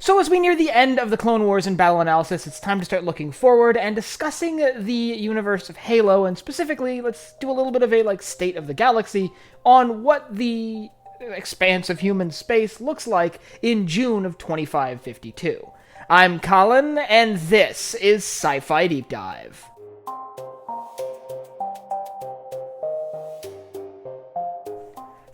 So as we near the end of the Clone Wars and battle analysis, it's time to start looking forward and discussing the universe of Halo, and specifically, let's do a little bit of a, state of the galaxy on what the expanse of human space looks like in June of 2552. I'm Colin, and this is Sci-Fi Deep Dive.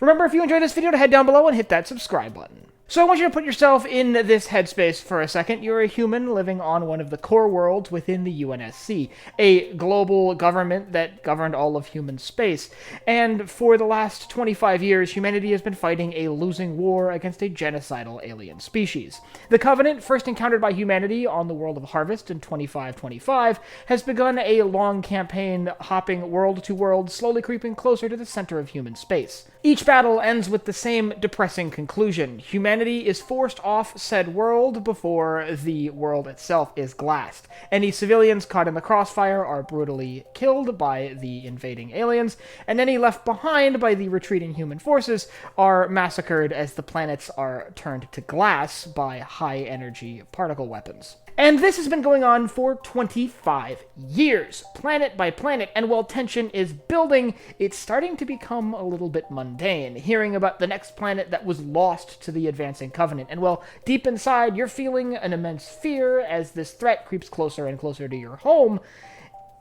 Remember, if you enjoyed this video, to head down below and hit that subscribe button. So I want you to put yourself in this headspace for a second. You're a human living on one of the core worlds within the UNSC, a global government that governed all of human space. And for the last 25 years, humanity has been fighting a losing war against a genocidal alien species. The Covenant, first encountered by humanity on the world of Harvest in 2525, has begun a long campaign hopping world to world, slowly creeping closer to the center of human space. Each battle ends with the same depressing conclusion. Humanity is forced off said world before the world itself is glassed. Any civilians caught in the crossfire are brutally killed by the invading aliens, and any left behind by the retreating human forces are massacred as the planets are turned to glass by high-energy particle weapons. And this has been going on for 25 years, planet by planet, and while tension is building, it's starting to become a little bit mundane, hearing about the next planet that was lost to the advancing Covenant. And well, deep inside, you're feeling an immense fear as this threat creeps closer and closer to your home.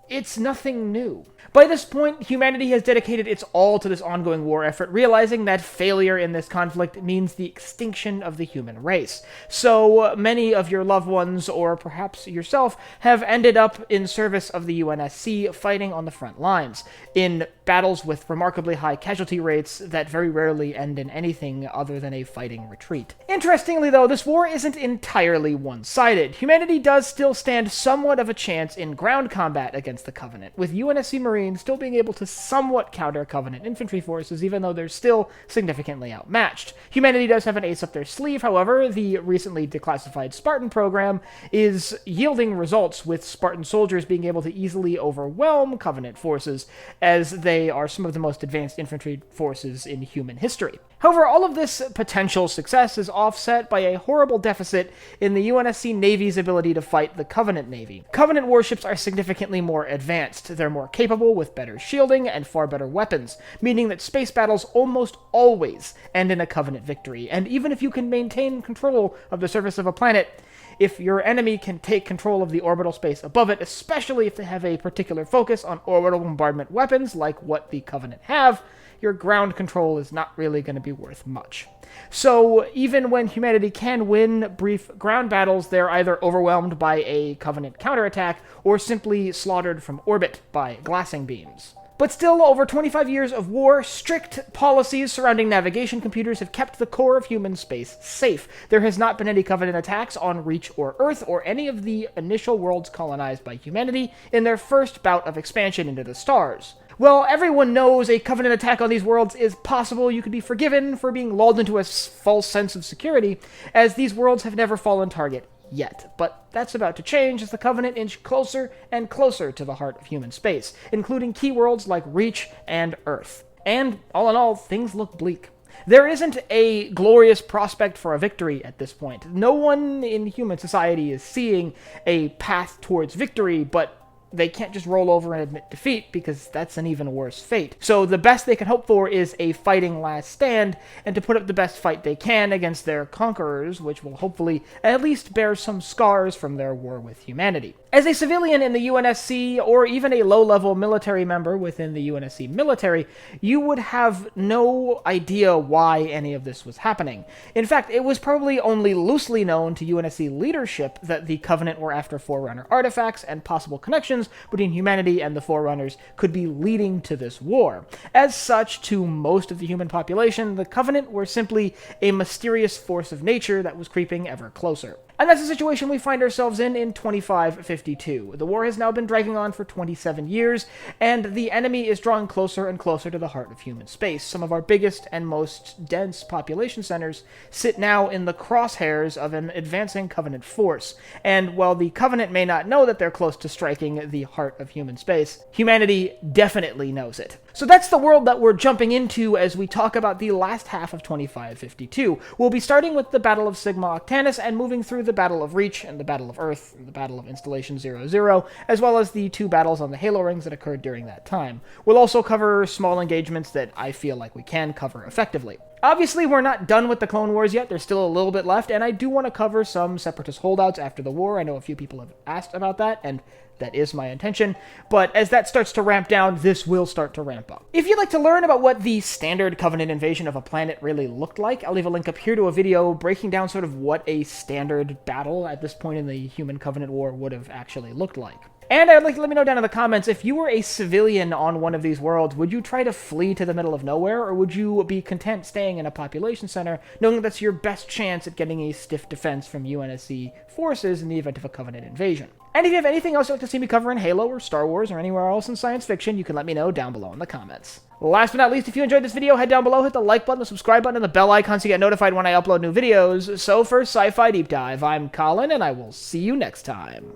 It's nothing new. By this point, humanity has dedicated its all to this ongoing war effort, realizing that failure in this conflict means the extinction of the human race. So many of your loved ones, or perhaps yourself, have ended up in service of the UNSC, fighting on the front lines, in battles with remarkably high casualty rates that very rarely end in anything other than a fighting retreat. Interestingly, though, this war isn't entirely one-sided. Humanity does still stand somewhat of a chance in ground combat against the Covenant, with UNSC Marines still being able to somewhat counter Covenant infantry forces, even though they're still significantly outmatched. Humanity does have an ace up their sleeve, however. The recently declassified Spartan program is yielding results, with Spartan soldiers being able to easily overwhelm Covenant forces, as they are some of the most advanced infantry forces in human history. However, all of this potential success is offset by a horrible deficit in the UNSC Navy's ability to fight the Covenant Navy. Covenant warships are significantly more advanced. They're more capable, with better shielding and far better weapons, meaning that space battles almost always end in a Covenant victory. And even if you can maintain control of the surface of a planet, if your enemy can take control of the orbital space above it, especially if they have a particular focus on orbital bombardment weapons like what the Covenant have, your ground control is not really going to be worth much. So even when humanity can win brief ground battles, they're either overwhelmed by a Covenant counterattack or simply slaughtered from orbit by glassing beams. But still, over 25 years of war, strict policies surrounding navigation computers have kept the core of human space safe. There has not been any Covenant attacks on Reach or Earth, or any of the initial worlds colonized by humanity in their first bout of expansion into the stars. Well, everyone knows a Covenant attack on these worlds is possible. You could be forgiven for being lulled into a false sense of security, as these worlds have never fallen target yet. But that's about to change as the Covenant inch closer and closer to the heart of human space, including key worlds like Reach and Earth. And, all in all, things look bleak. There isn't a glorious prospect for a victory at this point. No one in human society is seeing a path towards victory, but they can't just roll over and admit defeat, because that's an even worse fate. So the best they can hope for is a fighting last stand, and to put up the best fight they can against their conquerors, which will hopefully at least bear some scars from their war with humanity. As a civilian in the UNSC, or even a low-level military member within the UNSC military, you would have no idea why any of this was happening. In fact, it was probably only loosely known to UNSC leadership that the Covenant were after Forerunner artifacts, and possible connections between humanity and the Forerunners could be leading to this war. As such, to most of the human population, the Covenant were simply a mysterious force of nature that was creeping ever closer. And that's the situation we find ourselves in 2552. The war has now been dragging on for 27 years, and the enemy is drawing closer and closer to the heart of human space. Some of our biggest and most dense population centers sit now in the crosshairs of an advancing Covenant force. And while the Covenant may not know that they're close to striking the heart of human space, humanity definitely knows it. So that's the world that we're jumping into as we talk about the last half of 2552. We'll be starting with the Battle of Sigma Octantis and moving through the Battle of Reach and the Battle of Earth and the Battle of Installation 00, as well as the 2 battles on the Halo rings that occurred during that time. We'll also cover small engagements that I feel like we can cover effectively. Obviously, we're not done with the Clone Wars yet. There's still a little bit left, and I do want to cover some Separatist holdouts after the war. I know a few people have asked about that, and that is my intention. But as that starts to ramp down, this will start to ramp up. If you'd like to learn about what the standard Covenant invasion of a planet really looked like, I'll leave a link up here to a video breaking down sort of what a standard battle at this point in the Human Covenant War would have actually looked like. And I'd like to let me know down in the comments, if you were a civilian on one of these worlds, would you try to flee to the middle of nowhere, or would you be content staying in a population center, knowing that's your best chance at getting a stiff defense from UNSC forces in the event of a Covenant invasion? And if you have anything else you'd like to see me cover in Halo, or Star Wars, or anywhere else in science fiction, you can let me know down below in the comments. Last but not least, if you enjoyed this video, head down below, hit the like button, the subscribe button, and the bell icon so you get notified when I upload new videos. So for Sci-Fi Deep Dive, I'm Colin, and I will see you next time.